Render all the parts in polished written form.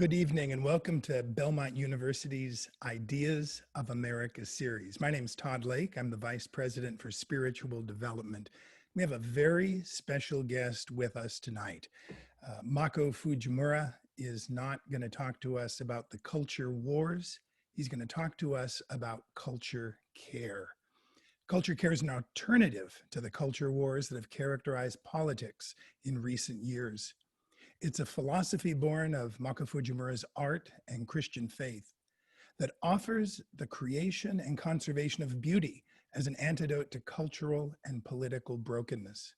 Good evening and welcome to Belmont University's Ideas of America series. My name is Todd Lake. I'm the Vice President for Spiritual Development. We have a very special guest with us tonight. Makoto Fujimura is not going to talk to us about the culture wars. He's going to talk to us about culture care. Culture care is an alternative to the culture wars that have characterized politics in recent years. It's a philosophy born of Makoto Fujimura's art and Christian faith that offers the creation and conservation of beauty as an antidote to cultural and political brokenness.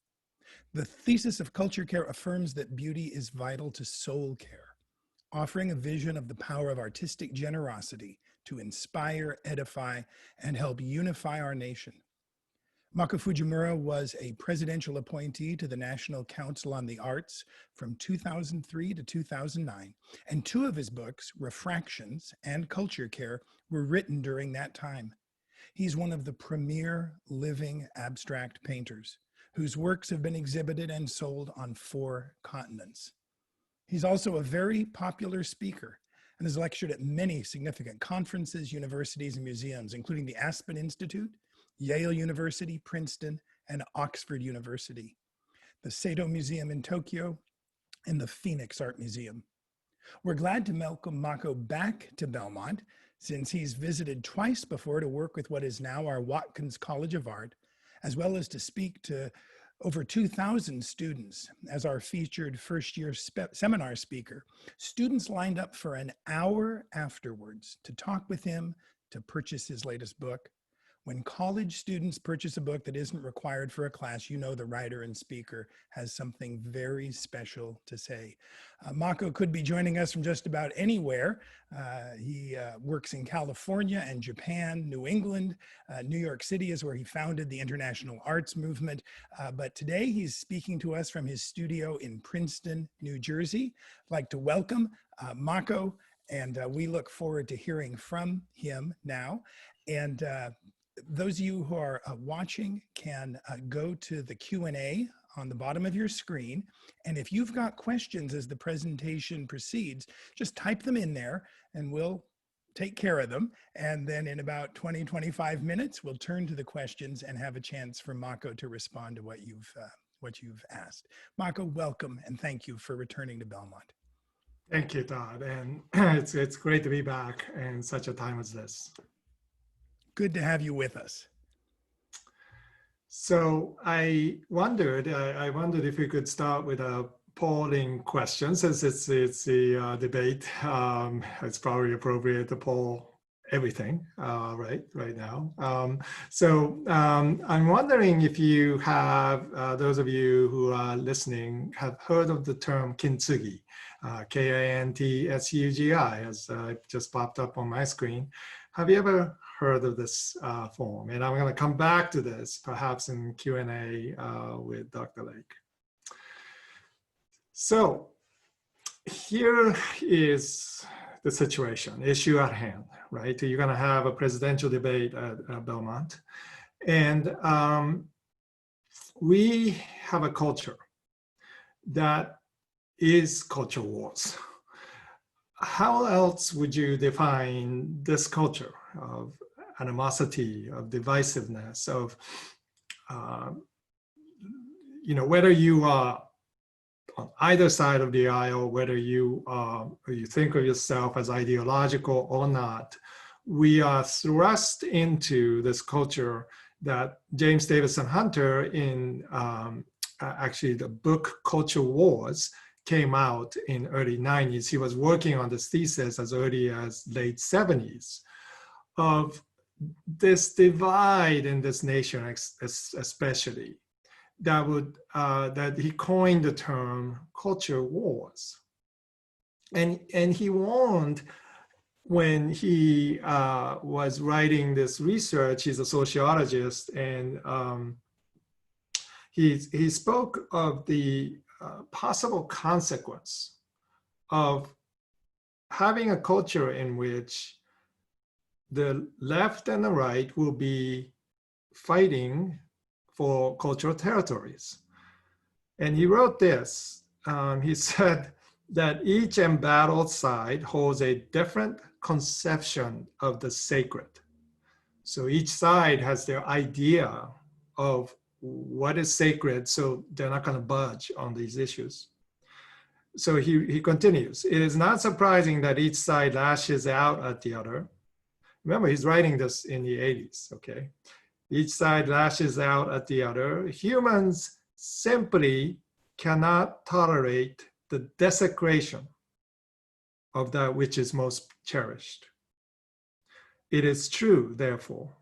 The thesis of culture care affirms that beauty is vital to soul care, offering a vision of the power of artistic generosity to inspire, edify, and help unify our nation. Makoto Fujimura was a presidential appointee to the National Council on the Arts from 2003 to 2009, and two of his books, Refractions and Culture Care, were written during that time. He's one of the premier living abstract painters, whose works have been exhibited and sold on 4 continents. He's also a very popular speaker and has lectured at many significant conferences, universities, and museums, including the Aspen Institute, Yale University, Princeton, and Oxford University, the Sato Museum in Tokyo, and the Phoenix Art Museum. We're glad to welcome Mako back to Belmont, since he's visited twice before to work with what is now our Watkins College of Art, as well as to speak to over 2,000 students as our featured first-year seminar speaker. Students lined up for an hour afterwards to talk with him, to purchase his latest book. When college students purchase a book that isn't required for a class, you know the writer and speaker has something very special to say. Mako could be joining us from just about anywhere. He works in California and Japan, New England. New York City is where he founded the International Arts Movement. But today he's speaking to us from his studio in Princeton, New Jersey. I'd like to welcome Mako, and we look forward to hearing from him now. And those of you who are watching can go to the Q&A on the bottom of your screen. And if you've got questions as the presentation proceeds, just type them in there and we'll take care of them. And then in about 20-25 minutes, we'll turn to the questions and have a chance for Mako to respond to what you've asked. Mako, welcome and thank you for returning to Belmont. Thank you, Todd. And it's great to be back in such a time as this. Good to have you with us. So I wondered if we could start with a polling question, since it's the debate. It's probably appropriate to poll everything right now. I'm wondering if you have, those of you who are listening, have heard of the term Kintsugi, K-I-N-T-S-U-G-I, as just popped up on my screen. Have you ever heard of this form? And I'm going to come back to this perhaps in Q&A with Dr. Lake. So here is the situation, issue at hand, right? You're going to have a presidential debate at Belmont. And we have a culture that is culture wars. How else would you define this culture of animosity, of divisiveness, of, whether you are on either side of the aisle, whether you think of yourself as ideological or not, we are thrust into this culture that James Davison Hunter in actually the book Culture Wars came out in early 90s. He was working on this thesis as early as late 70s of this divide in this nation, especially, that he coined the term culture wars. And he warned when he was writing this research, he's a sociologist, and he spoke of the possible consequence of having a culture in which the left and the right will be fighting for cultural territories. And he wrote this. He said, that each embattled side holds a different conception of the sacred. So each side has their idea of what is sacred, so they're not going to budge on these issues. So he continues, it is not surprising that each side lashes out at the other. Remember, he's writing this in the 80s, okay? Each side lashes out at the other. Humans simply cannot tolerate the desecration of that which is most cherished. It is true, therefore,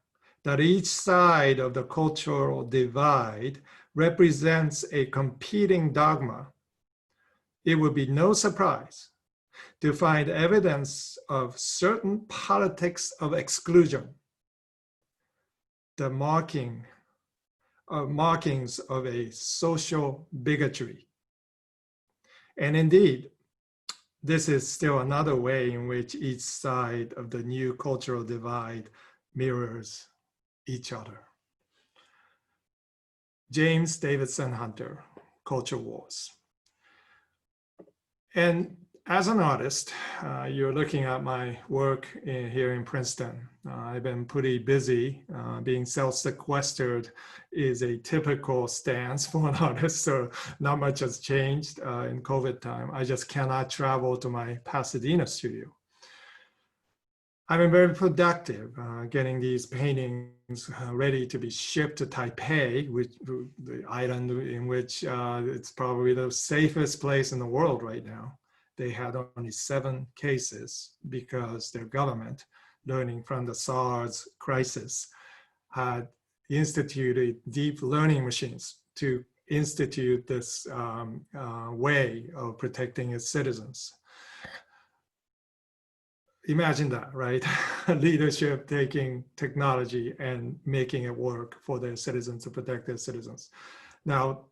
that each side of the cultural divide represents a competing dogma. It would be no surprise to find evidence of certain politics of exclusion, the markings of a social bigotry. And indeed, this is still another way in which each side of the new cultural divide mirrors each other. James Davidson Hunter, Culture Wars. And as an artist, you're looking at my work here in Princeton. I've been pretty busy. Being self-sequestered is a typical stance for an artist, so not much has changed in COVID time. I just cannot travel to my Pasadena studio. I've been very productive getting these paintings ready to be shipped to Taipei, the island in which it's probably the safest place in the world right now. They had only 7 cases because their government, learning from the SARS crisis, had instituted deep learning machines to institute this way of protecting its citizens. Imagine that, right? Leadership taking technology and making it work for their citizens to protect their citizens. Now,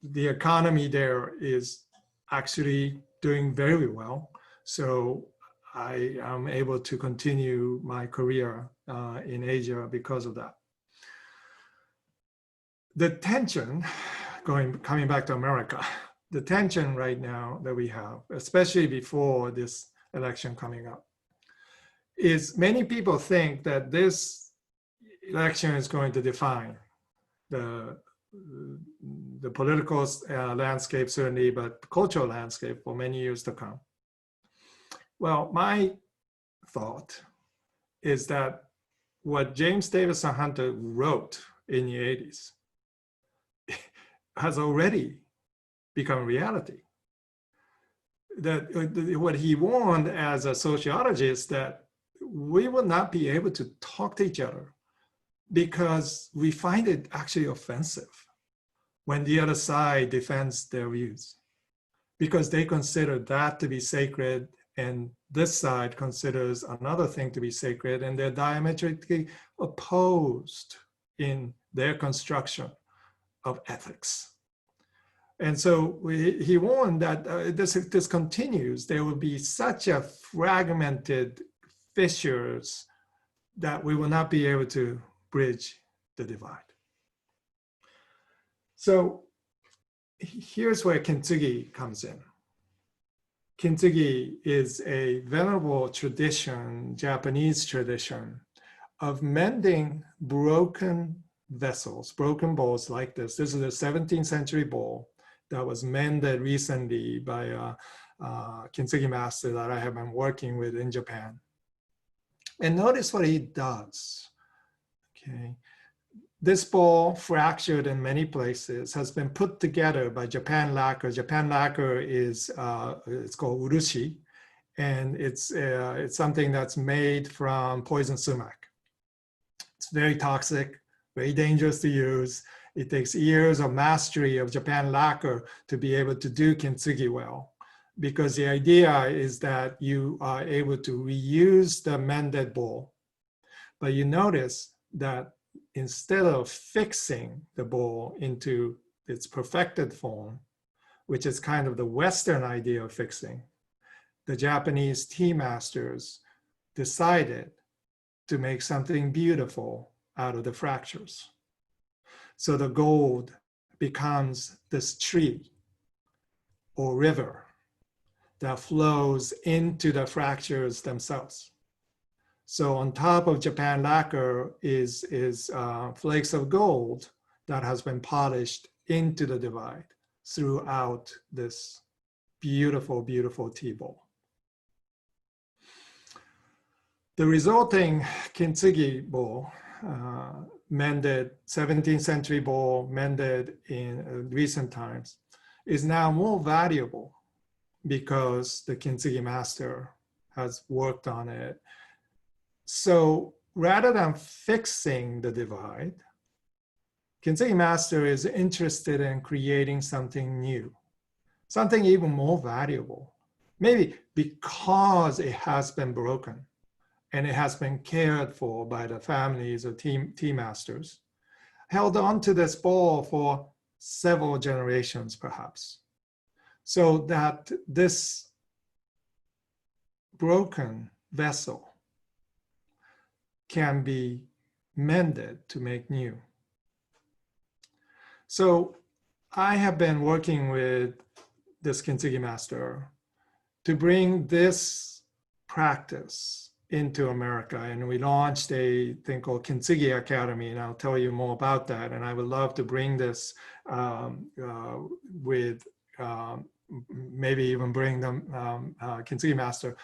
the economy there is actually doing very well. So I am able to continue my career in Asia because of that. The tension, coming back to America, the tension right now that we have, especially before this election coming up, is many people think that this election is going to define the political landscape, certainly, but the cultural landscape for many years to come. Well, my thought is that what James Davison Hunter wrote in the 80s has already become reality. That what he warned as a sociologist, that we will not be able to talk to each other because we find it actually offensive when the other side defends their views, because they consider that to be sacred and this side considers another thing to be sacred, and they're diametrically opposed in their construction of ethics. And so he warned that this continues, there will be such a fragmented fissures that we will not be able to bridge the divide. So here's where Kintsugi comes in. Kintsugi is a venerable tradition, Japanese tradition, of mending broken vessels, broken bowls like this. This is a 17th century bowl that was mended recently by a Kintsugi master that I have been working with in Japan. And notice what he does, okay? This bowl, fractured in many places, has been put together by Japan lacquer. Japan lacquer is, it's called urushi, and it's something that's made from poison sumac. It's very toxic, very dangerous to use. It takes years of mastery of Japan lacquer to be able to do Kintsugi well, because the idea is that you are able to reuse the mended bowl. But you notice that instead of fixing the bowl into its perfected form, which is kind of the Western idea of fixing, the Japanese tea masters decided to make something beautiful out of the fractures. So the gold becomes this tree or river that flows into the fractures themselves. So on top of Japan lacquer is flakes of gold that has been polished into the divide throughout this beautiful, beautiful tea bowl. The resulting Kintsugi bowl, mended 17th century bowl, mended in recent times, is now more valuable because the Kintsugi master has worked on it. So rather than fixing the divide, Kintsugi master is interested in creating something new, something even more valuable, maybe because it has been broken and it has been cared for by the families of tea masters, held on to this bowl for several generations perhaps, so that this broken vessel can be mended to make new. So I have been working with this Kintsugi master to bring this practice into America, and we launched a thing called Kintsugi Academy, and I'll tell you more about that. And I would love to bring this maybe even bring the Kintsugi master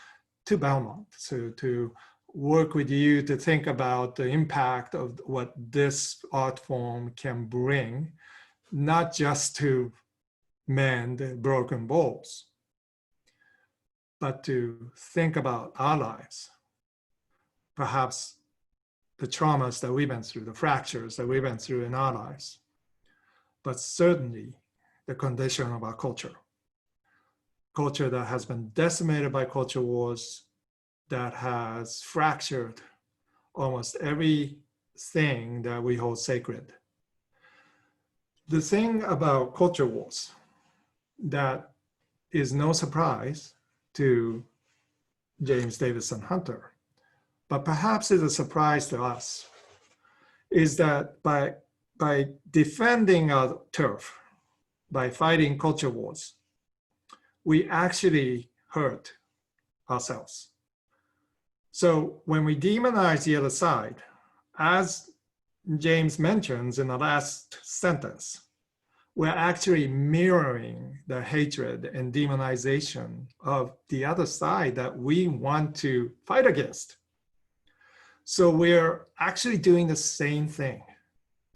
to Belmont, so to work with you to think about the impact of what this art form can bring, not just to mend broken bowls, but to think about our lives, perhaps the traumas that we've been through, the fractures that we've been through in our lives, but certainly the condition of our culture that has been decimated by culture wars, that has fractured almost everything that we hold sacred. The thing about culture wars that is no surprise to James Davison Hunter, but perhaps is a surprise to us, is that by defending our turf, by fighting culture wars, we actually hurt ourselves. So when we demonize the other side, as James mentions in the last sentence, we're actually mirroring the hatred and demonization of the other side that we want to fight against. So we're actually doing the same thing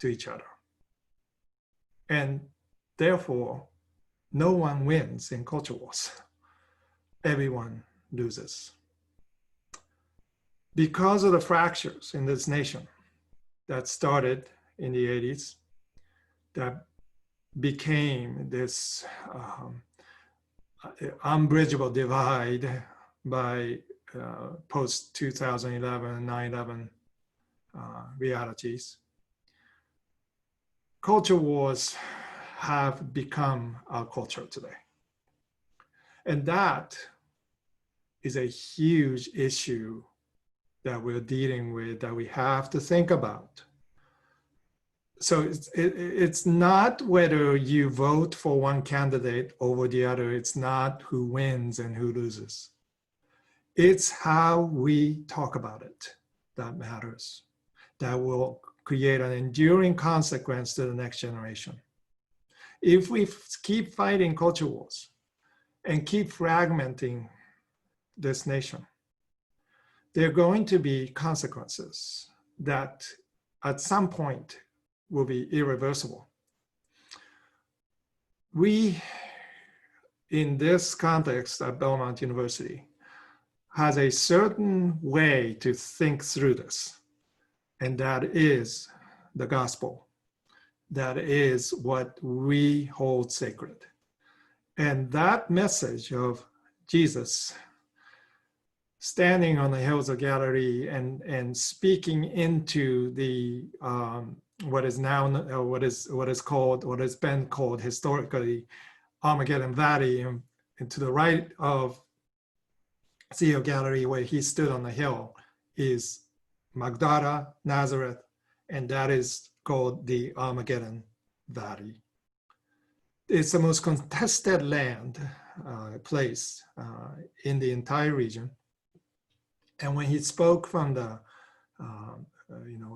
to each other. And therefore, no one wins in culture wars. Everyone loses. Because of the fractures in this nation that started in the 80s, that became this unbridgeable divide by post-2011, 9/11 realities, culture wars have become our culture today. And that is a huge issue that we're dealing with, that we have to think about. So it's not whether you vote for one candidate over the other. It's not who wins and who loses. It's how we talk about it that matters, that will create an enduring consequence to the next generation. If we keep fighting culture wars and keep fragmenting this nation, there are going to be consequences that at some point will be irreversible. We, in this context at Belmont University, has a certain way to think through this, and that is the gospel. That is what we hold sacred. And that message of Jesus standing on the hills of Galilee and speaking into the what has been called historically Armageddon Valley, and to the right of Sea of Galilee, where he stood on the hill, is Magdala, Nazareth, and that is called the Armageddon Valley. it's the most contested land place in the entire region. And when he spoke from the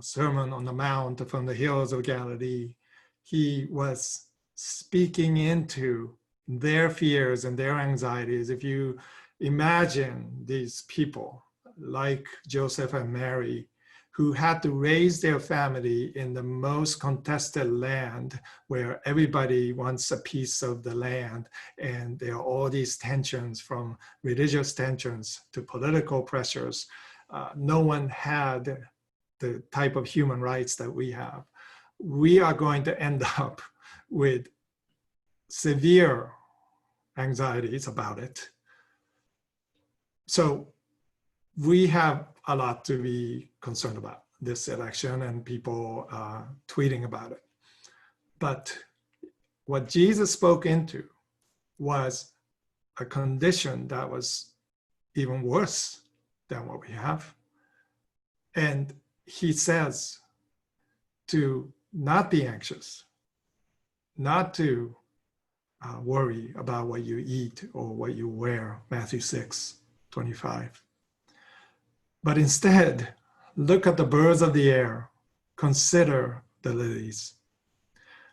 Sermon on the Mount from the hills of Galilee, he was speaking into their fears and their anxieties. If you imagine these people like Joseph and Mary, who had to raise their family in the most contested land where everybody wants a piece of the land, and there are all these tensions, from religious tensions to political pressures. No one had the type of human rights that we have. We are going to end up with severe anxieties about it. So we have a lot to be concerned about this election, and people tweeting about it. But what Jesus spoke into was a condition that was even worse than what we have. And he says to not be anxious, not to worry about what you eat or what you wear, Matthew 6:25. But instead, look at the birds of the air, consider the lilies,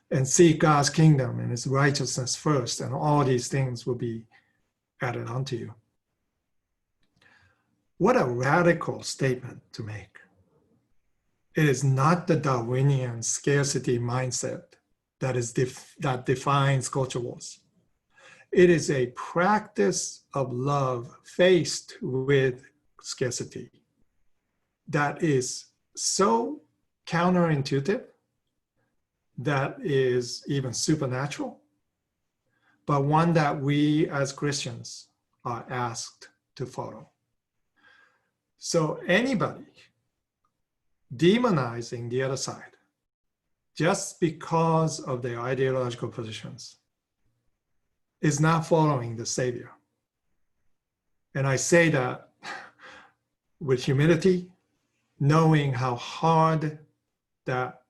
and seek God's kingdom and his righteousness first, and all these things will be added unto you. What a radical statement to make. It is not the Darwinian scarcity mindset that defines culture wars. It is a practice of love faced with scarcity that is so counterintuitive, that is even supernatural, but one that we as Christians are asked to follow. So anybody demonizing the other side just because of their ideological positions is not following the Savior. And I say that with humility, knowing how hard that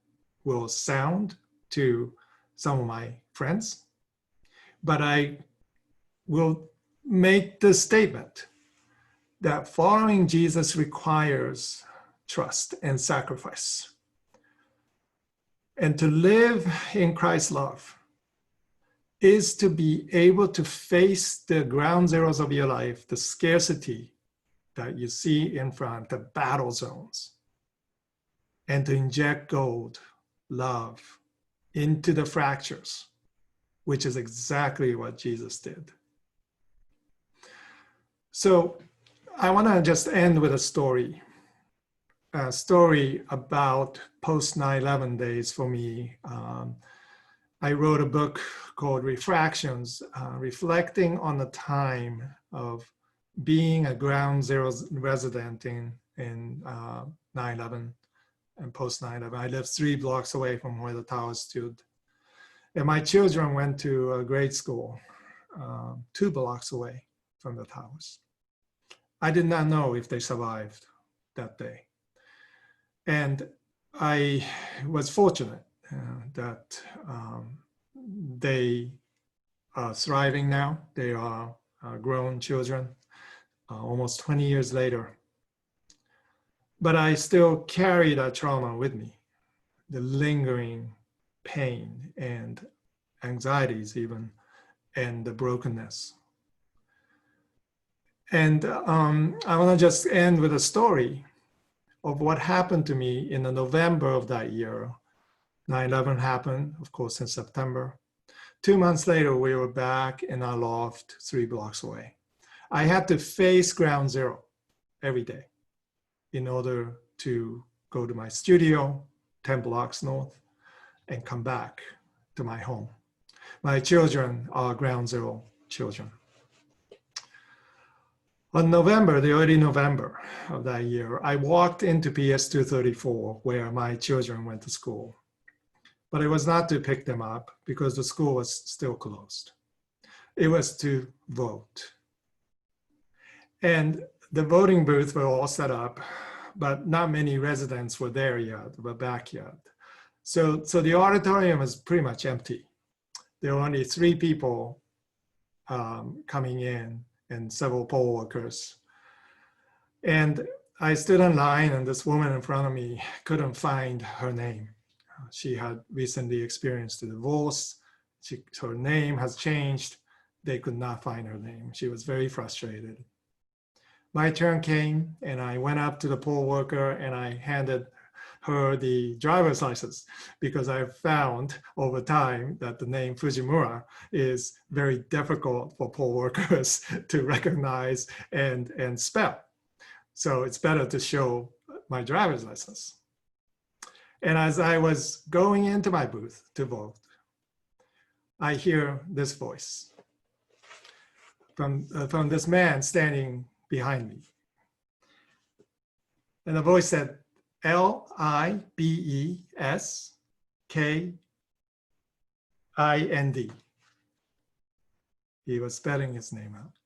will sound to some of my friends. But I will make the statement that following Jesus requires trust and sacrifice. And to live in Christ's love is to be able to face the ground zeros of your life, the scarcity that you see in front, the battle zones, and to inject gold, love, into the fractures, which is exactly what Jesus did. So I want to just end with a story about post 9/11 days for me. I wrote a book called Refractions, reflecting on the time of being a ground zero resident in 9/11 and post 9/11. I lived 3 blocks away from where the towers stood. And my children went to a grade school 2 blocks away from the towers. I did not know if they survived that day. And I was fortunate that they are thriving now. They are grown children, almost 20 years later. But I still carry that trauma with me, the lingering pain and anxieties even, and the brokenness. And I want to just end with a story of what happened to me in the November of that year. 9/11 happened, of course, in September. 2 months later, we were back in our loft 3 blocks away. I had to face ground zero every day in order to go to my studio 10 blocks north and come back to my home. My children are ground zero children. On the early November of that year, I walked into PS 234 where my children went to school. But it was not to pick them up because the school was still closed. It was to vote. And the voting booths were all set up, but not many residents were there yet, were back yet. So the auditorium was pretty much empty. there were only 3 people coming in and several poll workers. And I stood in line, and this woman in front of me couldn't find her name. She had recently experienced a divorce. Her name has changed. They could not find her name. She was very frustrated. My turn came, and I went up to the poll worker and I handed her the driver's license, because I found over time that the name Fujimura is very difficult for poll workers to recognize and spell. So it's better to show my driver's license. And as I was going into my booth to vote, I hear this voice from this man standing behind me. And the voice said, Libeskind. He was spelling his name out.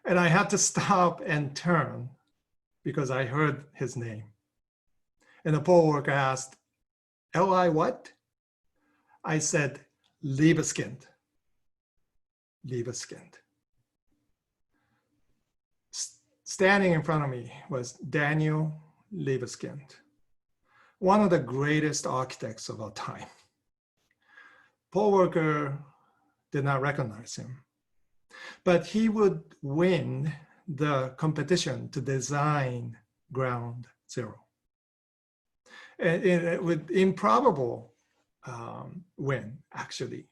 And I had to stop and turn because I heard his name. And the poll worker asked, L-I what? I said, Liebeskind. Liebeskind. Standing in front of me was Daniel Liebeskind, one of the greatest architects of our time. Poll worker did not recognize him, but he would win the competition to design Ground Zero. And with improbable win, actually,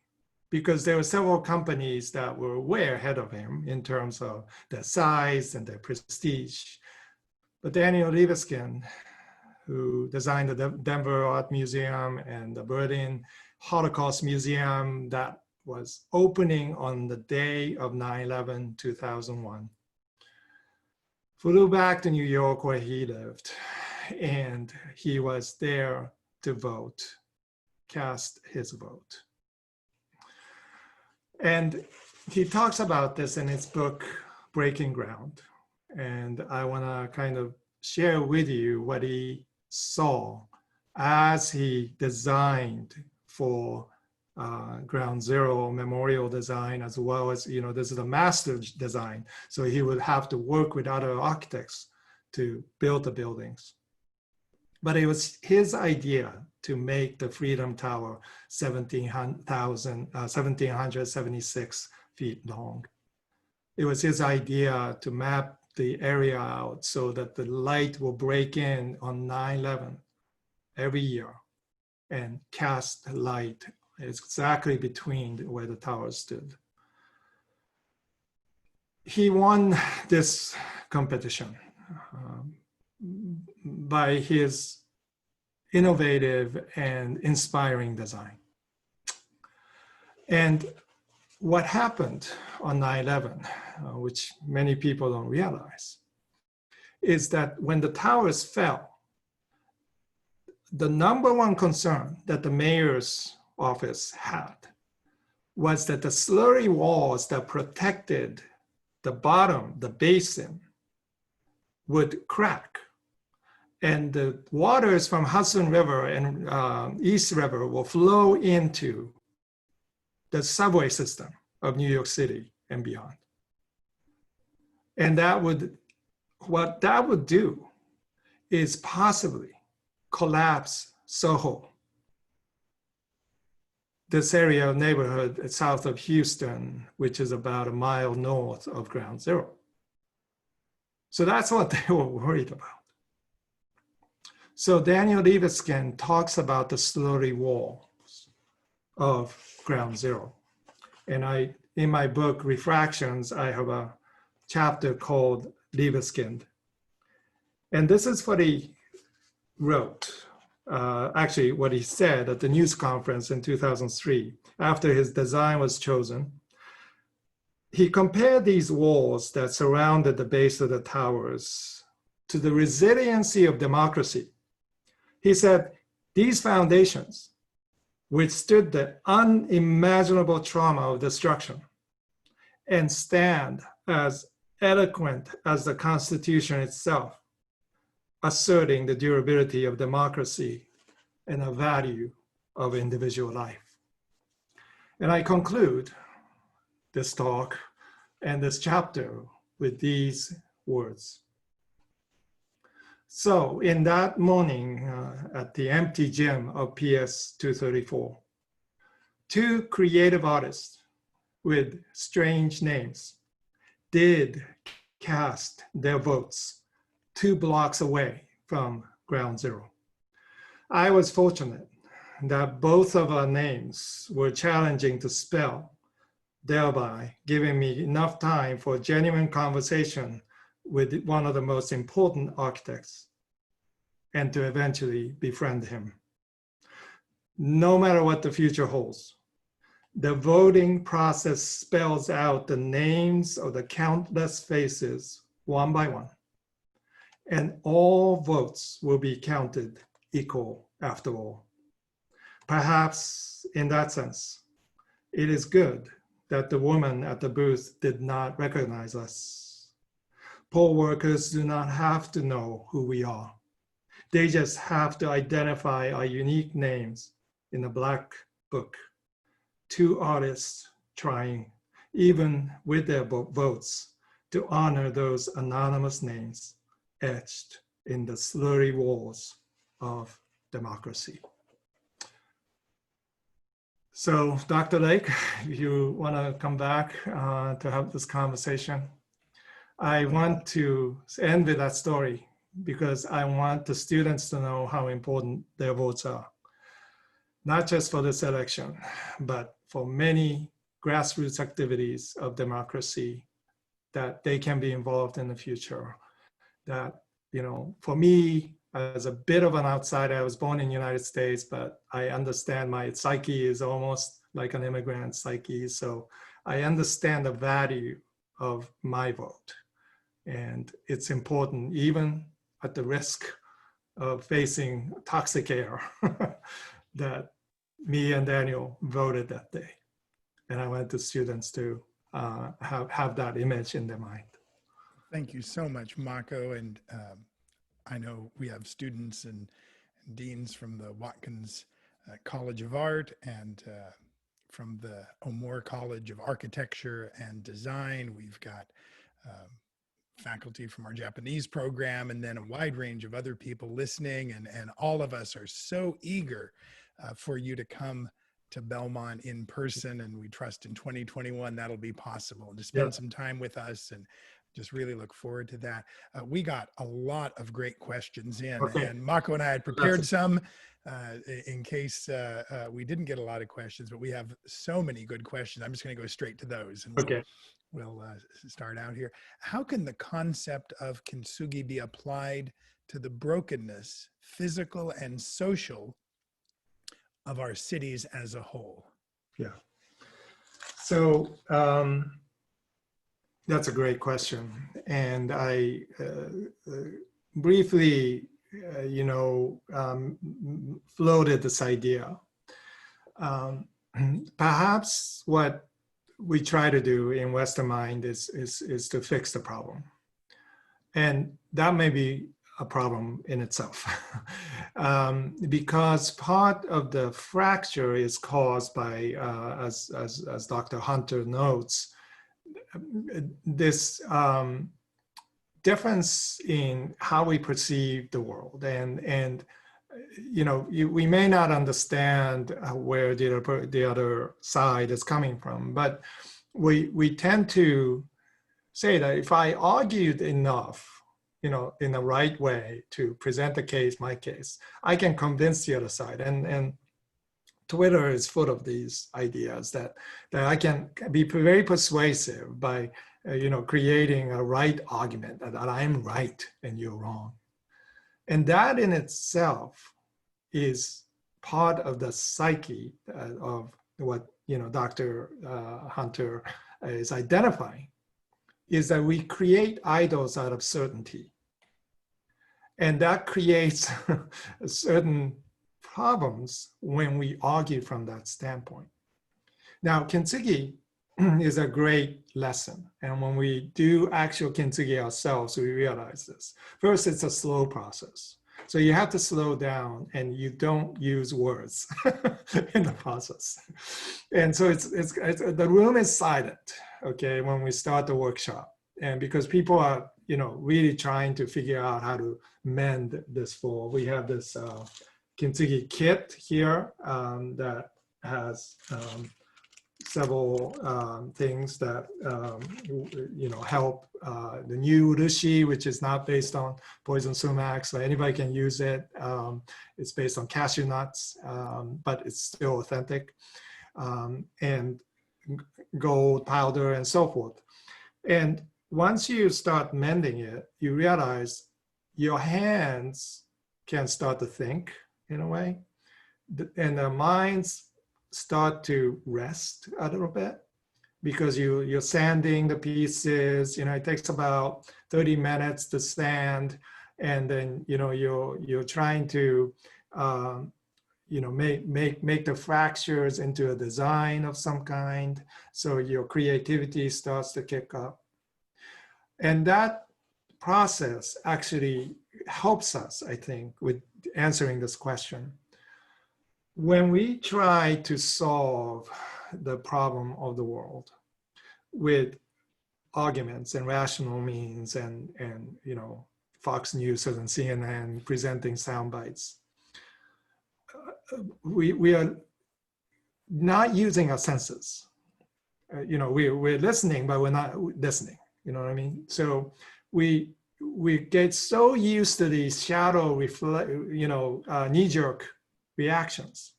because there were several companies that were way ahead of him in terms of their size and their prestige. But Daniel Liebeskind, who designed the Denver Art Museum and the Berlin Holocaust Museum that was opening on the day of 9/11, 2001, flew back to New York where he lived, and he was there to vote, cast his vote. And he talks about this in his book, Breaking Ground. And I want to kind of share with you what he saw as he designed for Ground Zero memorial design, as well as, this is a master design. So he would have to work with other architects to build the buildings. But it was his idea to make the Freedom Tower 1,776 feet long. It was his idea to map the area out so that the light will break in on 9/11 every year and cast light exactly between where the tower stood. He won this competition by his innovative and inspiring design. And what happened on 9/11, which many people don't realize, is that when the towers fell, the number one concern that the mayor's office had was that the slurry walls that protected the bottom, the basin, would crack. And the waters from Hudson River and East River will flow into the subway system of New York City and beyond. And what that would do is possibly collapse Soho, this area of neighborhood south of Houston, which is about a mile north of Ground Zero. So that's what they were worried about. So Daniel Liebeskind talks about the slurry walls of Ground Zero. And in my book, Refractions, I have a chapter called Liebeskind. And this is what he wrote, actually what he said at the news conference in 2003, after his design was chosen. He compared these walls that surrounded the base of the towers to the resiliency of democracy. He said, these foundations withstood the unimaginable trauma of destruction and stand as eloquent as the Constitution itself, asserting the durability of democracy and the value of individual life. And I conclude this talk and this chapter with these words. So in that morning at the empty gym of PS 234, two creative artists with strange names did cast their votes 2 blocks away from ground zero. I was fortunate that both of our names were challenging to spell, thereby giving me enough time for genuine conversation with one of the most important architects and to eventually befriend him. No matter what the future holds, the voting process spells out the names of the countless faces one by one, and all votes will be counted equal after all. Perhaps in that sense, it is good that the woman at the booth did not recognize us. Poll workers do not have to know who we are. They just have to identify our unique names in the black book. Two artists trying, even with their votes, to honor those anonymous names etched in the slurry walls of democracy. So, Dr. Lake, if you want to come back to have this conversation, I want to end with that story because I want the students to know how important their votes are. Not just for this election, but for many grassroots activities of democracy that they can be involved in the future. That, you know, for me, as a bit of an outsider, I was born in the United States, but I understand my psyche is almost like an immigrant psyche. So I understand the value of my vote. And it's important, even at the risk of facing toxic air, that me and Daniel voted that day. And I want the students to have that image in their mind. Thank you so much, Mako. And I know we have students and deans from the Watkins College of Art and from the O'Moore College of Architecture and Design. We've got faculty from our Japanese program, and then a wide range of other people listening. And all of us are so eager for you to come to Belmont in person. And we trust in 2021 that'll be possible, to spend some time with us, and just really look forward to that. We got a lot of great questions in, and Mako and I had prepared some in case we didn't get a lot of questions, but we have so many good questions. I'm just going to go straight to those, and we'll start out here. How can the concept of Kintsugi be applied to the brokenness, physical and social, of our cities as a whole? Yeah. So that's a great question. And I briefly, floated this idea. Perhaps what we try to do in Western mind is to fix the problem. And that may be a problem in itself. Because part of the fracture is caused by, as Dr. Hunter notes, this difference in how we perceive the world. And we may not understand where the other side is coming from, but we tend to say that if I argued enough, in the right way to present the case, my case, I can convince the other side. And Twitter is full of these ideas that I can be very persuasive by, creating a right argument that I'm right and you're wrong. And that in itself is part of the psyche of what, Dr. Hunter is identifying, is that we create idols out of certainty. And that creates certain problems when we argue from that standpoint. Now, Kintsugi is a great lesson. And when we do actual Kintsugi ourselves, we realize this. First, it's a slow process. So you have to slow down, and you don't use words in the process. And so it's the room is silent, okay, when we start the workshop. And because people are, really trying to figure out how to mend this fall. We have this Kintsugi kit here that has several things that help. The new urushi, which is not based on poison sumac, so anybody can use it. It's based on cashew nuts, but it's still authentic, and gold powder and so forth. And once you start mending it, you realize your hands can start to think in a way, and the minds start to rest a little bit, because you're sanding the pieces. It takes about 30 minutes to sand, and then you're trying to make the fractures into a design of some kind, so your creativity starts to kick up. And that process actually helps us, I think, with answering this question. When we try to solve the problem of the world with arguments and rational means and Fox News and CNN presenting sound bites, we are not using our senses. We're listening, but we're not listening. You know what I mean? So we get so used to these shadow knee-jerk reactions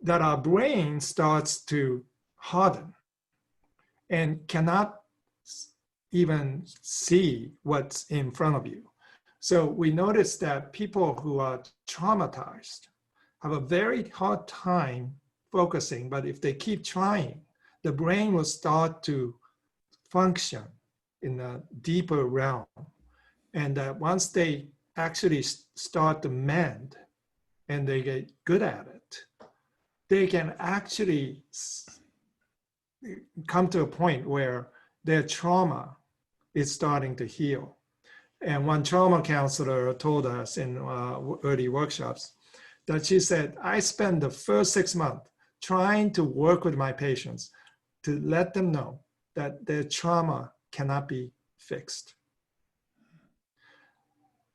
that our brain starts to harden and cannot even see what's in front of you. So we notice that people who are traumatized have a very hard time focusing, but if they keep trying, the brain will start to function in a deeper realm. And that once they actually start to mend and they get good at it, they can actually come to a point where their trauma is starting to heal. And one trauma counselor told us in early workshops that she said, I spend the first 6 months trying to work with my patients to let them know that their trauma cannot be fixed.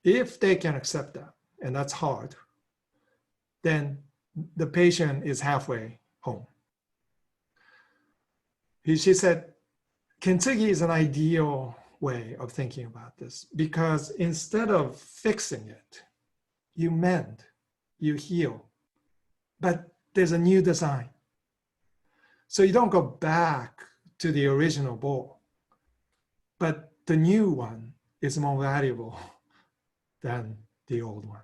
If they can accept that, and that's hard, then the patient is halfway home. She said, Kintsugi is an ideal way of thinking about this, because instead of fixing it, you mend, you heal, but there's a new design. So you don't go back to the original bowl, but the new one is more valuable than the old one.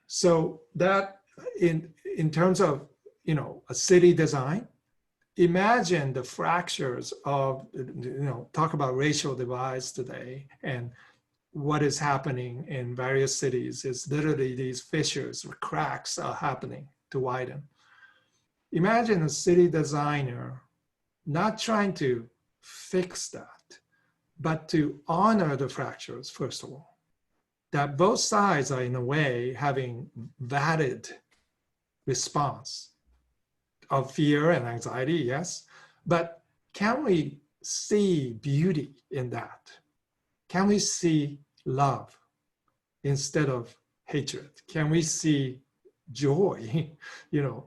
So that in terms of a city design, imagine the fractures of, talk about racial divides today, and what is happening in various cities is literally these fissures or cracks are happening to widen. Imagine a city designer not trying to fix that, but to honor the fractures, first of all, that both sides are in a way having valid response of fear and anxiety, yes, but can we see beauty in that? Can we see love instead of hatred? Can we see joy,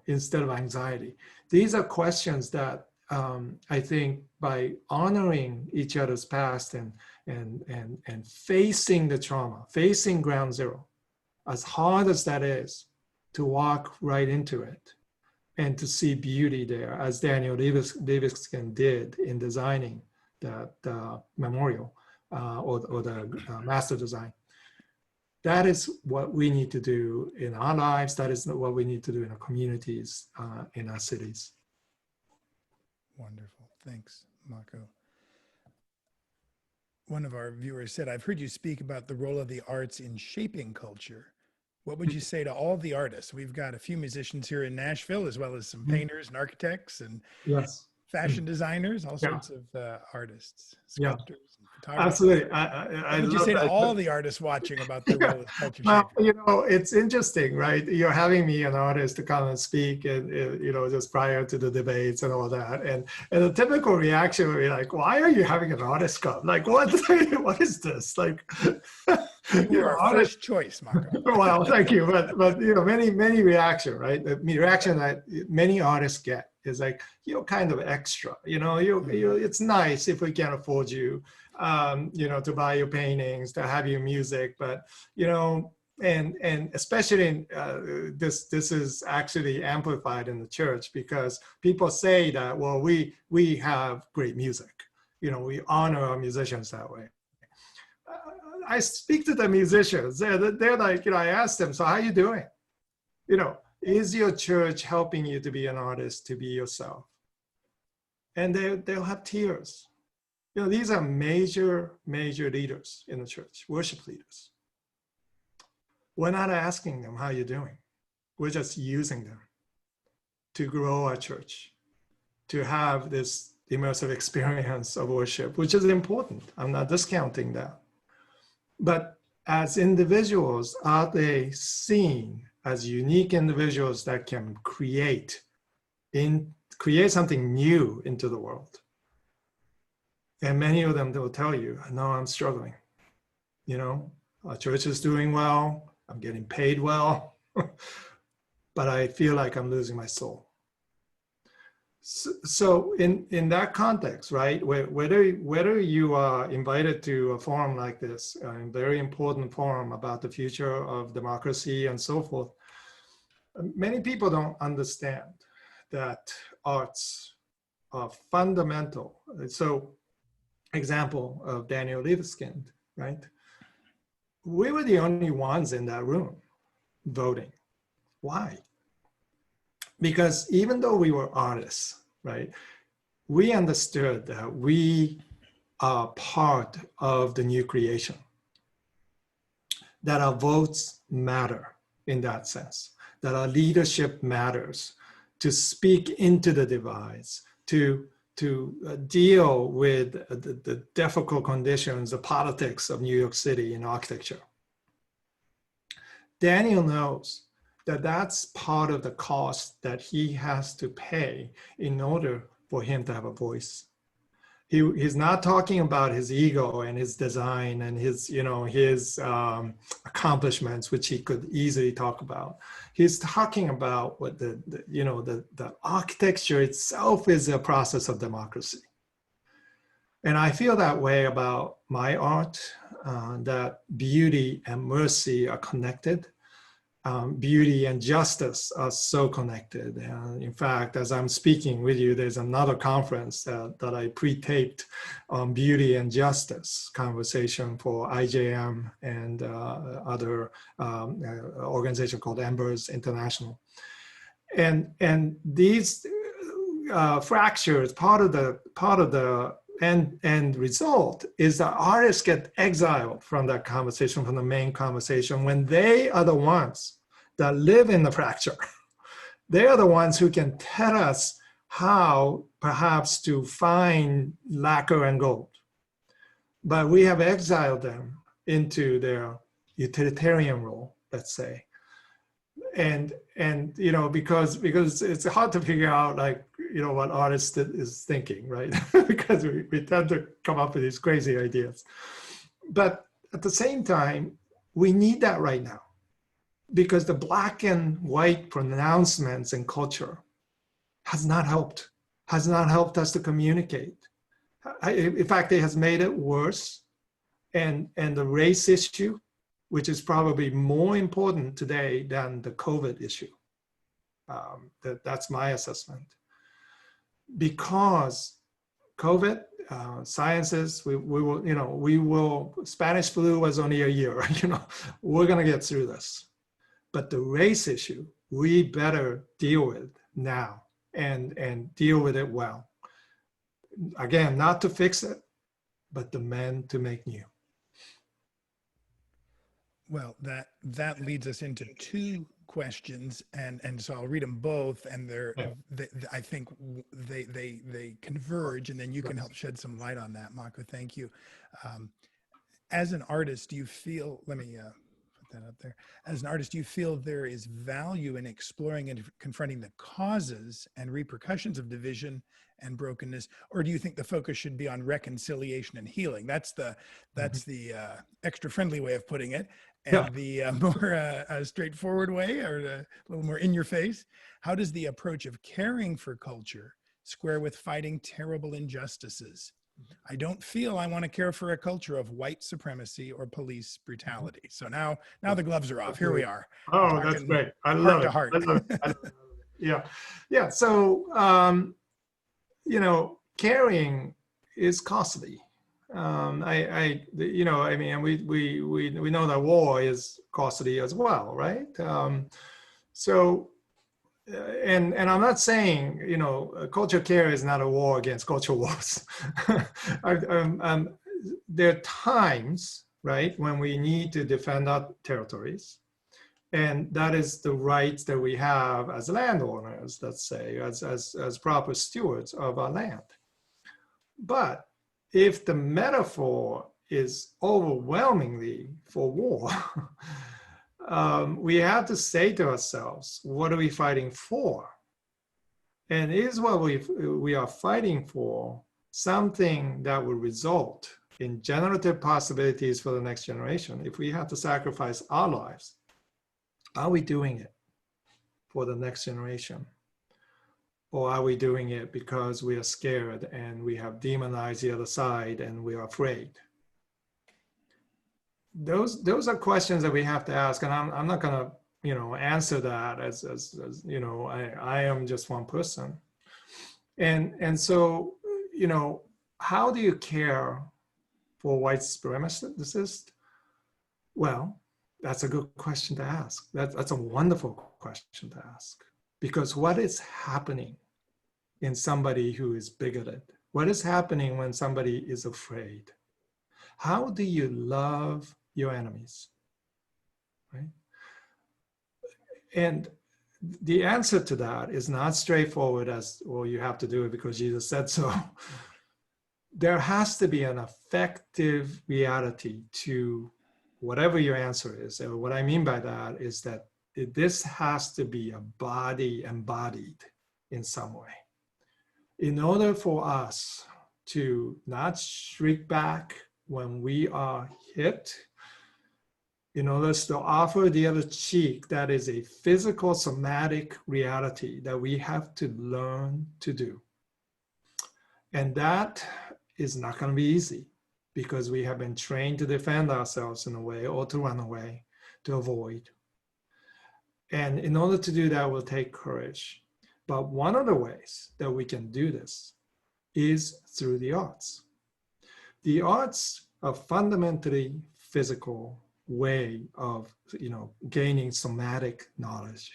instead of anxiety? These are questions that I think by honoring each other's past and facing the trauma, facing ground zero, as hard as that is, to walk right into it and to see beauty there, as Daniel Oliverskin did in designing the memorial or the master design. That is what we need to do in our lives. That is what we need to do in our communities, in our cities. Wonderful. Thanks, Mako. One of our viewers said, I've heard you speak about the role of the arts in shaping culture. What would you say to all the artists? We've got a few musicians here in Nashville, as well as some painters and architects and yes, fashion designers, all Yeah. sorts of artists, Yeah. sculptors, and photographers. Absolutely. What I would you love say to that. all the artists watching about their role as culture Well, shapers? it's interesting, right? You're having me, an artist, to come and speak, and just prior to the debates and all that, and the typical reaction would be like, "Why are you having an artist come? Like, what? What is this? Like, You were our artists." first choice, Marco. Well, thank you, but many reaction, right? The reaction that many artists get is like, you're kind of extra, it's nice if we can afford you, to buy your paintings, to have your music, but and especially in this is actually amplified in the church, because people say that, well, we have great music, we honor our musicians that way. I speak to the musicians. They're like, I ask them, so how you doing? Is your church helping you to be an artist, to be yourself? And they'll have tears. These are major leaders in the church, worship leaders. We're not asking them, how you doing? We're just using them to grow our church, to have this immersive experience of worship, which is important. I'm not discounting that. But as individuals, are they seen as unique individuals that can create something new into the world? And many of them will tell you, no, I'm struggling. Our church is doing well, I'm getting paid well, but I feel like I'm losing my soul. So in that context, right, whether you are invited to a forum like this, a very important forum about the future of democracy and so forth, many people don't understand that arts are fundamental. So, example of Daniel Oliverskin, right? We were the only ones in that room voting. Why? Because even though we were artists, right, we understood that we are part of the new creation, that our votes matter in that sense, that our leadership matters, to speak into the divides, to deal with the difficult conditions, the politics of New York City in architecture. Daniel knows that that's part of the cost that he has to pay in order for him to have a voice. He's not talking about his ego and his design and his accomplishments, which he could easily talk about. He's talking about what the architecture itself is a process of democracy. And I feel that way about my art, that beauty and mercy are connected. Beauty and justice are so connected. In fact, as I'm speaking with you, there's another conference that I pre-taped on beauty and justice conversation for IJM and other organization called Embers International. And these fractures, part of the end result is that artists get exiled from that conversation, from the main conversation, when they are the ones that live in the fracture. They are the ones who can tell us how perhaps to find lacquer and gold. But we have exiled them into their utilitarian role, let's say. And because it's hard to figure out, like, what artist is thinking, right? Because we tend to come up with these crazy ideas. But at the same time, we need that right now, because the black and white pronouncements in culture has not helped us to communicate. In fact, it has made it worse. And the race issue, which is probably more important today than the COVID issue. That's my assessment. Because COVID, sciences, we will, Spanish flu was only a year, we're gonna get through this. But the race issue, we better deal with now and deal with it well. Again, not to fix it, but the men to make new. Well, that leads us into two questions, and so I'll read them both, and I think they converge, and then you can help shed some light on that, Mako. Thank you. As an artist, do you feel? Let me put that up there. As an artist, do you feel there is value in exploring and confronting the causes and repercussions of division and brokenness, or do you think the focus should be on reconciliation and healing? That's the extra friendly way of putting it. And the more straightforward way, or a little more in your face, how does the approach of caring for culture square with fighting terrible injustices? I don't feel I want to care for a culture of white supremacy or police brutality. So now the gloves are off. Here we are. Oh, that's great. I love it. Heart to heart. Yeah. Yeah. So, caring is costly. We know that war is costly as well, right? And I'm not saying, culture care is not a war against culture wars. There are times, right, when we need to defend our territories. And that is the rights that we have as landowners, let's say, as proper stewards of our land. But if the metaphor is overwhelmingly for war, we have to say to ourselves, what are we fighting for? And is what we are fighting for something that will result in generative possibilities for the next generation? If we have to sacrifice our lives, are we doing it for the next generation? Or are we doing it because we are scared and we have demonized the other side and we are afraid? Those are questions that we have to ask, and I'm not going to answer that as I am just one person. And so how do you care for white supremacists? Well, that's a good question to ask. That's a wonderful question to ask, because what is happening in somebody who is bigoted? What is happening when somebody is afraid? How do you love your enemies, right? And the answer to that is not straightforward as, well, you have to do it because Jesus said so. There has to be an effective reality to whatever your answer is. And what I mean by that is that this has to be a body embodied in some way. In order for us to not shrink back when we are hit, in order to offer the other cheek, that is a physical somatic reality that we have to learn to do. And that is not going to be easy, because we have been trained to defend ourselves in a way, or to run away, to avoid. And in order to do that, will take courage. But one of the ways that we can do this is through the arts. The arts are fundamentally physical way of gaining somatic knowledge.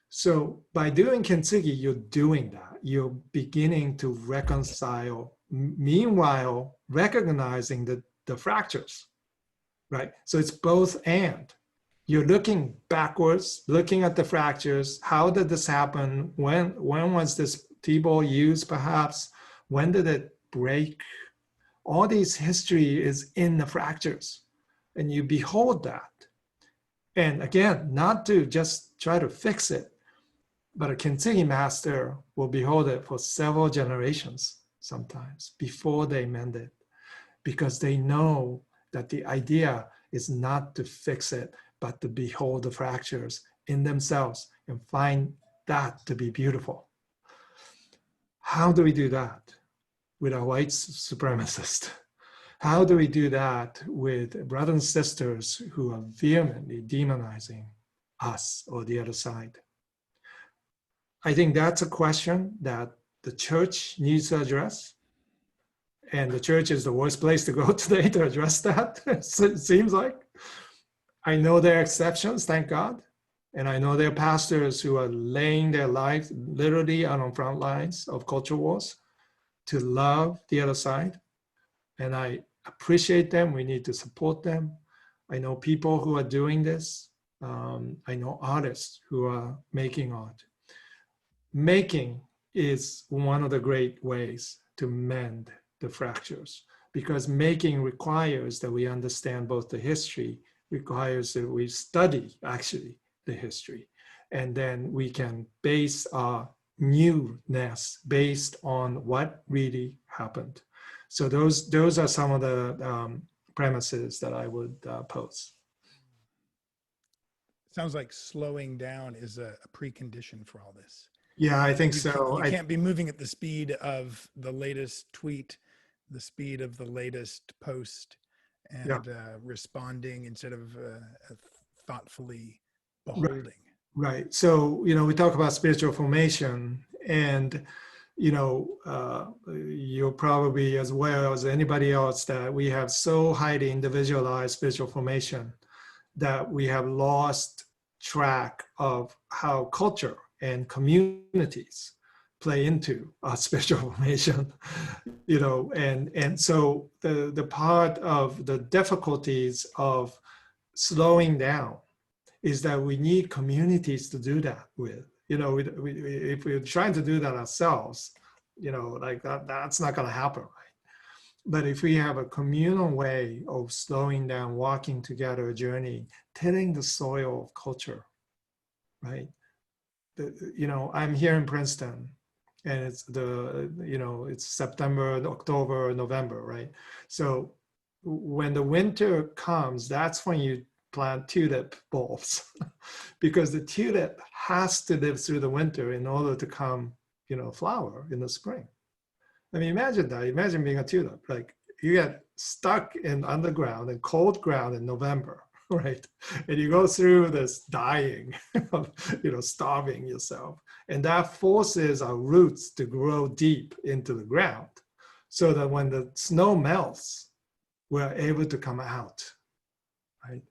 So by doing Kintsugi, you're doing that. You're beginning to reconcile, meanwhile recognizing the fractures, right? So it's both and. You're looking backwards, looking at the fractures. How did this happen? When was this T-ball used perhaps? When did it break? All this history is in the fractures. And you behold that. And again, not to just try to fix it, but a Kintsugi master will behold it for several generations sometimes before they mend it, because they know that the idea is not to fix it, but to behold the fractures in themselves and find that to be beautiful. How do we do that with a white supremacist? How do we do that with brothers and sisters who are vehemently demonizing us or the other side? I think that's a question that the church needs to address. And the church is the worst place to go today to address that, it seems like. I know there are exceptions, thank God. And I know there are pastors who are laying their lives literally on the front lines of culture wars to love the other side. And I appreciate them. We need to support them. I know people who are doing this. I know artists who are making art. Making is one of the great ways to mend the fractures, because making requires that we understand both the history, requires that we study actually the history, and then we can base our newness based on what really happened. So those are some of the premises that I would pose. Sounds like slowing down is a precondition for all this. Yeah, I think You so. can't be moving at the speed of the latest tweet, the speed of the latest post, and responding instead of thoughtfully beholding. Right. So, we talk about spiritual formation, and, you're probably as well as anybody else that we have so highly individualized spiritual formation that we have lost track of how culture and communities play into our spiritual formation, and so the part of the difficulties of slowing down is that we need communities to do that with. If we're trying to do that ourselves, like that's not going to happen, right? But if we have a communal way of slowing down, walking together a journey, tilling the soil of culture, right? I'm here in Princeton, and it's September, October, November, right? So when the winter comes, that's when you plant tulip bulbs because the tulip has to live through the winter in order to come, flower in the spring. I mean, imagine that. Imagine being a tulip. Like, you get stuck in underground and cold ground in November, right? And you go through this dying, starving yourself. And that forces our roots to grow deep into the ground so that when the snow melts, we're able to come out, right?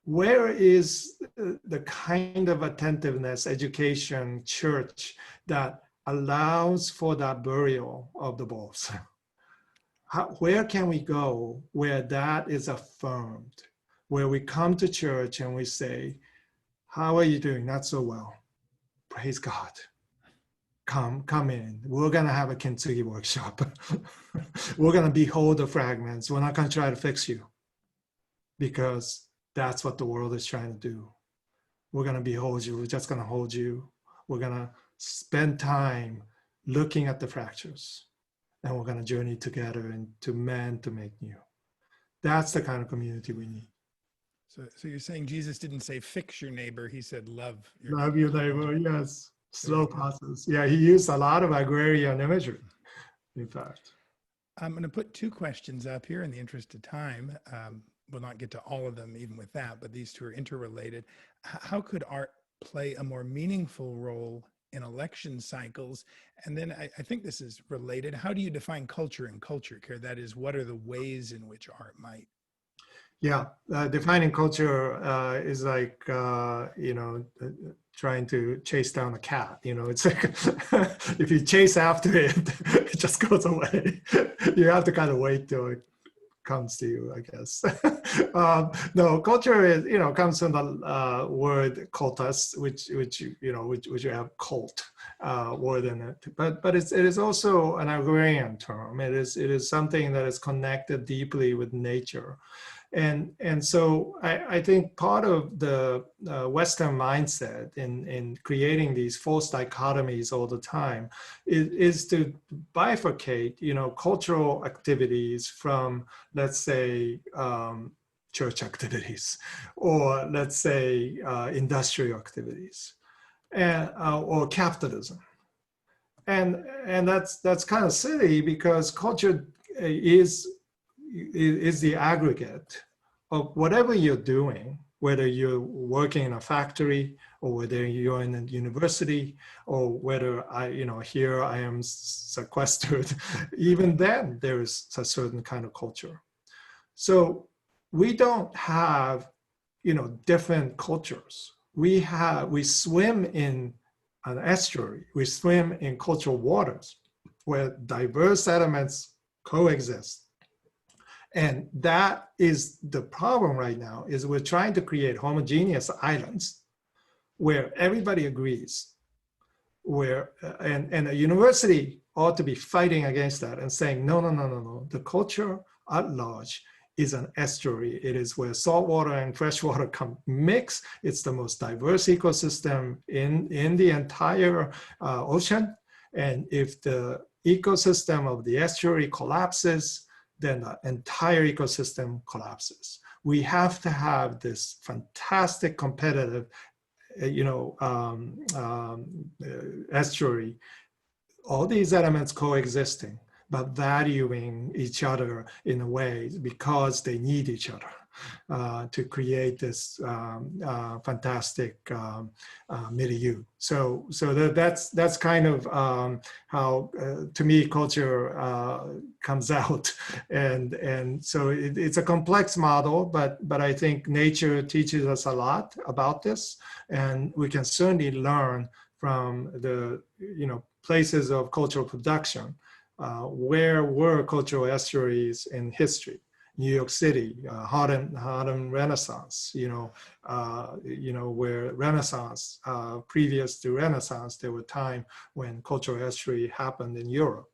Where is the kind of attentiveness, education, church that allows for that burial of the bulbs? Where can we go where that is affirmed? Where we come to church and we say, how are you doing? Not so well. Praise God. Come in. We're going to have a Kintsugi workshop. We're going to behold the fragments. We're not going to try to fix you, because that's what the world is trying to do. We're going to behold you. We're just going to hold you. We're going to spend time looking at the fractures, and we're going to journey together and to mend, to make new. That's the kind of community we need. So you're saying Jesus didn't say fix your neighbor, he said love your neighbor. Love your neighbor, yes. Slow process. Yeah, he used a lot of agrarian imagery, in fact. I'm going to put two questions up here in the interest of time. We'll not get to all of them even with that, but these two are interrelated. How could art play a more meaningful role in election cycles? And then I think this is related. How do you define culture and culture care? That is, what are the ways in which art might? Yeah, defining culture is like, trying to chase down a cat. It's like, if you chase after it, it just goes away. You have to kind of wait till it comes to you, I guess. No, culture is, comes from the word cultus, which you have cult word in it. But it is also an agrarian term. It is something that is connected deeply with nature. And so I think part of the Western mindset in creating these false dichotomies all the time is to bifurcate, cultural activities from, let's say, church activities, or let's say industrial activities, and or capitalism. And that's kind of silly, because culture is the aggregate of whatever you're doing, whether you're working in a factory, or whether you're in a university, or whether here I am sequestered. Even then, there is a certain kind of culture. So we don't have, different cultures. We swim in an estuary. We swim in cultural waters where diverse elements coexist. And that is the problem right now, is we're trying to create homogeneous islands where everybody agrees, where, and a university ought to be fighting against that and saying, no, no, no, no, no. The culture at large is an estuary. It is where saltwater and freshwater mix. It's the most diverse ecosystem in the entire ocean. And if the ecosystem of the estuary collapses, then the entire ecosystem collapses. We have to have this fantastic competitive, estuary, all these elements coexisting, but valuing each other in a way because they need each other to create this fantastic milieu. So that's kind of how, to me, culture comes out, and so it's a complex model, but I think nature teaches us a lot about this, and we can certainly learn from the places of cultural production. Where were cultural estuaries in history? New York City, Harlem Renaissance, where Renaissance, previous to Renaissance, there were time when cultural estuary happened in Europe,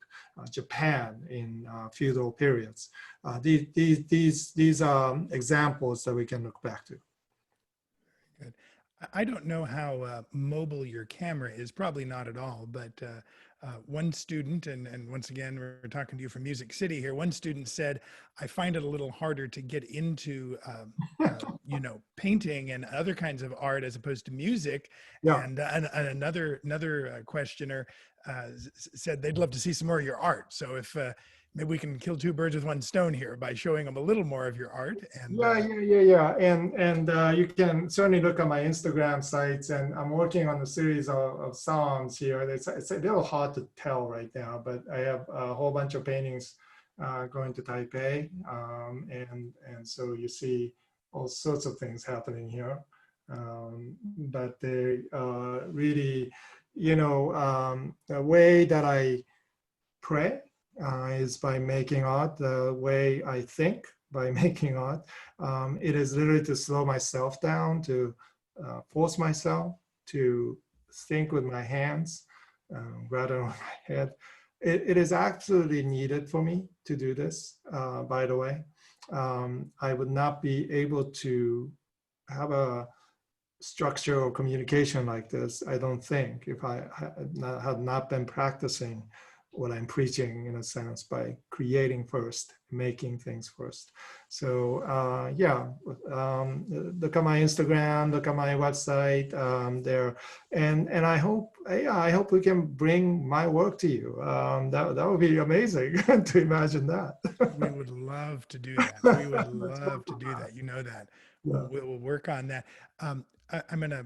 Japan in feudal periods. These are examples that we can look back to. Good. I don't know how mobile your camera is, probably not at all, but one student, and once again, we're talking to you from Music City here, one student said, I find it a little harder to get into, painting and other kinds of art as opposed to music. Yeah. And another questioner said they'd love to see some more of your art. So if maybe we can kill two birds with one stone here by showing them a little more of your art. And yeah. And you can certainly look at my Instagram sites, and I'm working on a series of songs here. It's a little hard to tell right now, but I have a whole bunch of paintings going to Taipei, and so you see all sorts of things happening here. But they really, the way that I pray is by making art. The way I think by making art, it is literally to slow myself down, to force myself to think with my hands rather than with my head. It is absolutely needed for me to do this, by the way. I would not be able to have a structure or communication like this, I don't think, if I had not been practicing what I'm preaching, in a sense, by creating first, making things first. So look at my Instagram, look at my website there, and I hope we can bring my work to you. That would be amazing to imagine that. We would love to do that. We would love to do that. You know that. Yeah. We'll work on that. I'm going to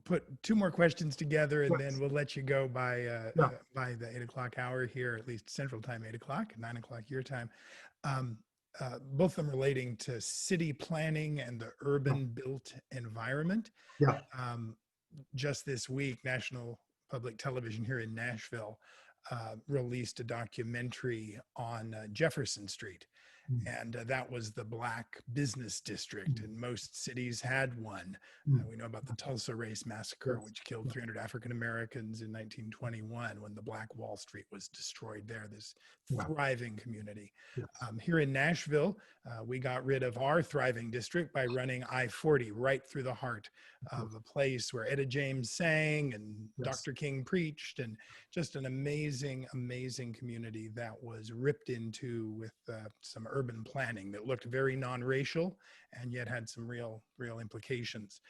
put two more questions together, and then we'll let you go by the 8 o'clock hour here, at least Central Time, 8 o'clock, 9 o'clock your time. Both of them relating to city planning and the urban built environment. Yeah. Just this week, National Public Television here in Nashville released a documentary on Jefferson Street. And that was the Black business district, and most cities had one. We know about the Tulsa Race Massacre, which killed 300 African Americans in 1921 when the Black Wall Street was destroyed there, this thriving community. Here in Nashville, we got rid of our thriving district by running I-40 right through the heart of a place where Etta James sang and Dr. King preached, and just an amazing, amazing community that was ripped into with some urban planning that looked very non-racial and yet had some real implications.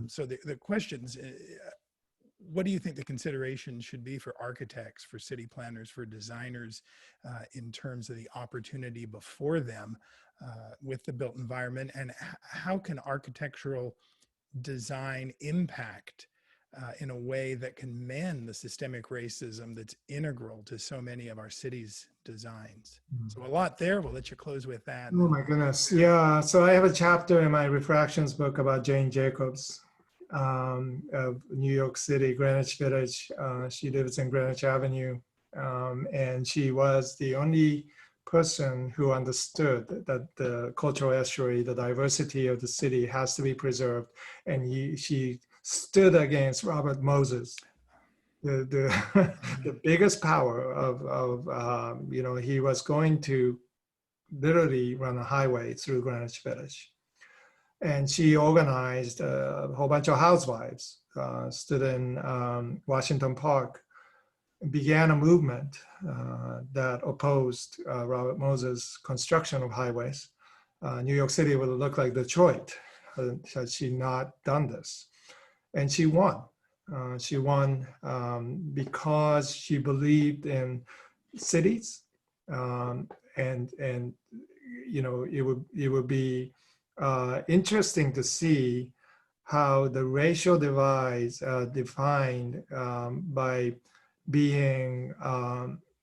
So the questions, what do you think the considerations should be for architects, for city planners, for designers in terms of the opportunity before them with the built environment, and how can architectural design impact in a way that can mend the systemic racism that's integral to so many of our cities' designs? So a lot there. We'll let you close with that. Oh my goodness. Yeah. So I have a chapter in my Refractions book about Jane Jacobs of New York City, Greenwich Village. She lives in Greenwich Avenue. And she was the only person who understood that the cultural estuary, the diversity of the city has to be preserved. And she stood against Robert Moses, the biggest power of he was going to literally run a highway through Greenwich Village. And she organized a whole bunch of housewives, stood in Washington Park, began a movement that opposed Robert Moses' construction of highways. New York City would look like Detroit had she not done this. And she won. She won because she believed in cities, and it would be interesting to see how the racial divides defined by being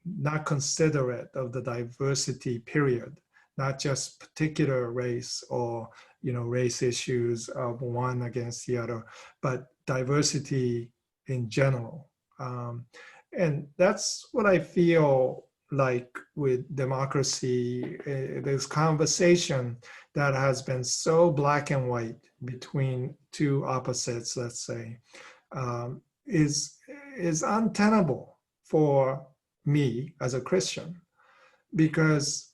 not considerate of the diversity period, not just particular race or race issues of one against the other, but diversity in general. And that's what I feel like with democracy. This conversation that has been so black and white between two opposites, let's say, is untenable for me as a Christian, because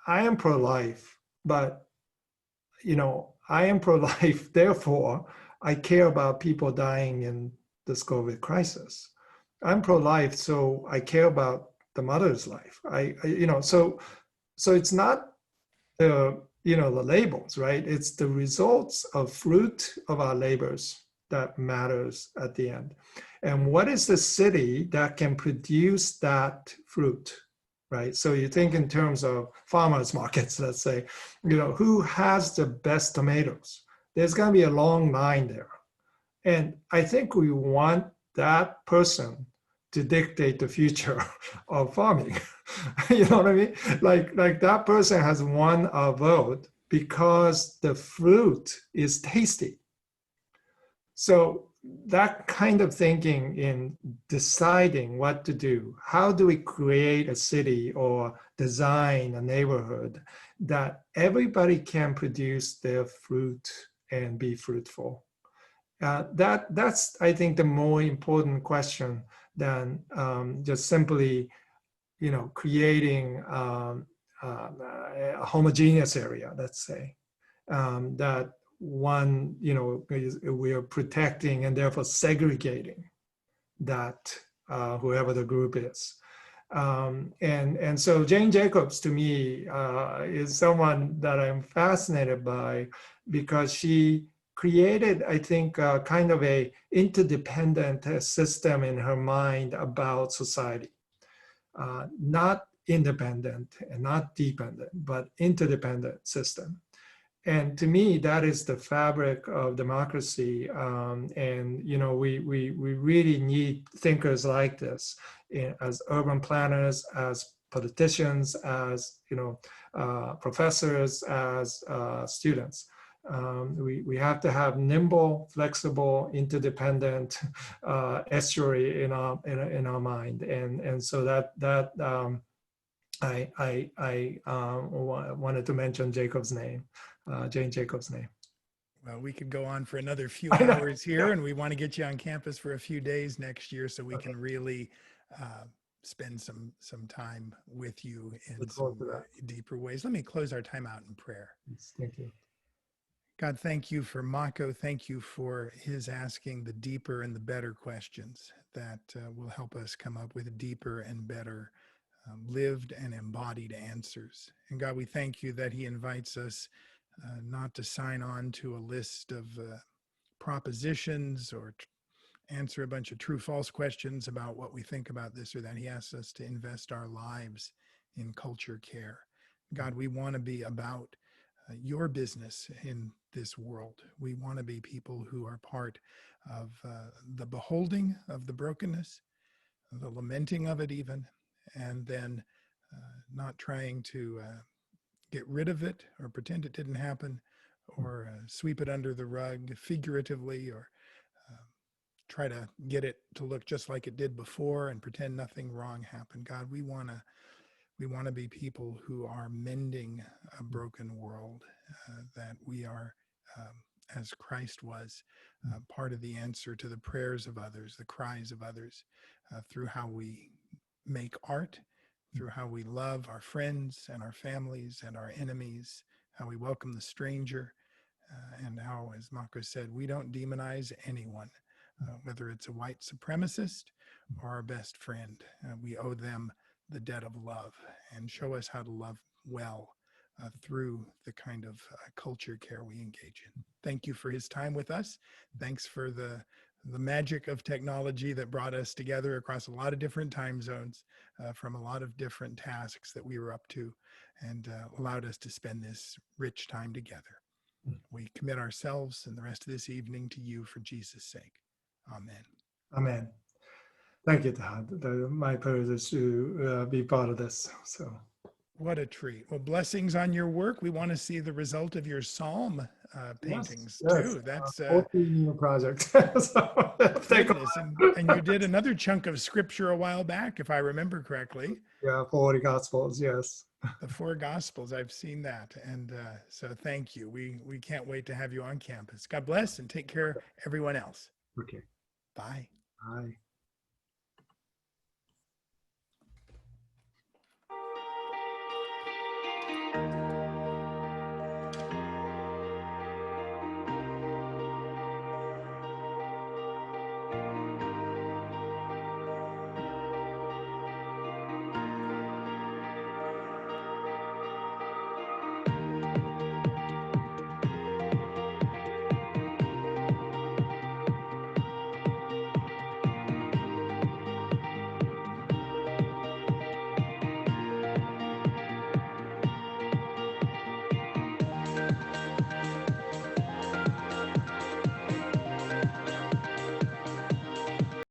I am pro-life, but I am pro-life, therefore I care about people dying in this COVID crisis. I'm pro-life, so I care about the mother's life. So it's not the labels, right? It's the results of fruit of our labors that matters at the end. And what is the city that can produce that fruit, right? So you think in terms of farmers markets, let's say, who has the best tomatoes? There's going to be a long line there. And I think we want that person to dictate the future of farming. You know what I mean? Like that person has won a vote because the fruit is tasty. So that kind of thinking in deciding what to do, how do we create a city or design a neighborhood that everybody can produce their fruit and be fruitful? That's, I think, the more important question than just simply, creating a homogeneous area, let's say, that one, we are protecting and therefore segregating that whoever the group is. And so Jane Jacobs, to me, is someone that I'm fascinated by, because she created, I think, kind of a interdependent system in her mind about society. Not independent and not dependent, but interdependent system. And to me, that is the fabric of democracy. And we really need thinkers like this as urban planners, as politicians, as professors, as students. We have to have nimble, flexible, interdependent estuary in our mind, and so that I wanted to mention Jacob's name, Jane Jacobs' name. Well, we could go on for another few hours here, and we want to get you on campus for a few days next year so we can really spend some time with you in some deeper ways. Let me close our time out in prayer. Yes, thank you. God, thank you for Mako. Thank you for his asking the deeper and the better questions that will help us come up with deeper and better lived and embodied answers. And God, we thank you that he invites us not to sign on to a list of propositions or answer a bunch of true-false questions about what we think about this or that. He asks us to invest our lives in culture care. God, we want to be about your business in this world. We want to be people who are part of the beholding of the brokenness, the lamenting of it even, and then not trying to get rid of it or pretend it didn't happen or sweep it under the rug figuratively or try to get it to look just like it did before and pretend nothing wrong happened. God, we want We want to be people who are mending a broken world, that we are, as Christ was, part of the answer to the prayers of others, the cries of others, through how we make art, through how we love our friends and our families and our enemies, how we welcome the stranger, and how, as Mako said, we don't demonize anyone, whether it's a white supremacist or our best friend. We owe them the debt of love and show us how to love well through the kind of culture care we engage in. Thank you for his time with us. Thanks for the magic of technology that brought us together across a lot of different time zones, from a lot of different tasks that we were up to, and allowed us to spend this rich time together. We commit ourselves and the rest of this evening to you for Jesus' sake. Amen. Amen. Thank you, Todd. My privilege to be part of this. So, what a treat. Well, blessings on your work. We want to see the result of your psalm paintings too. That's 14 new project. So, goodness. And you did another chunk of scripture a while back, if I remember correctly. Yeah, 40 Gospels, yes. The 4 Gospels, I've seen that. And so thank you. We can't wait to have you on campus. God bless and take care, everyone else. Okay. Bye. Bye.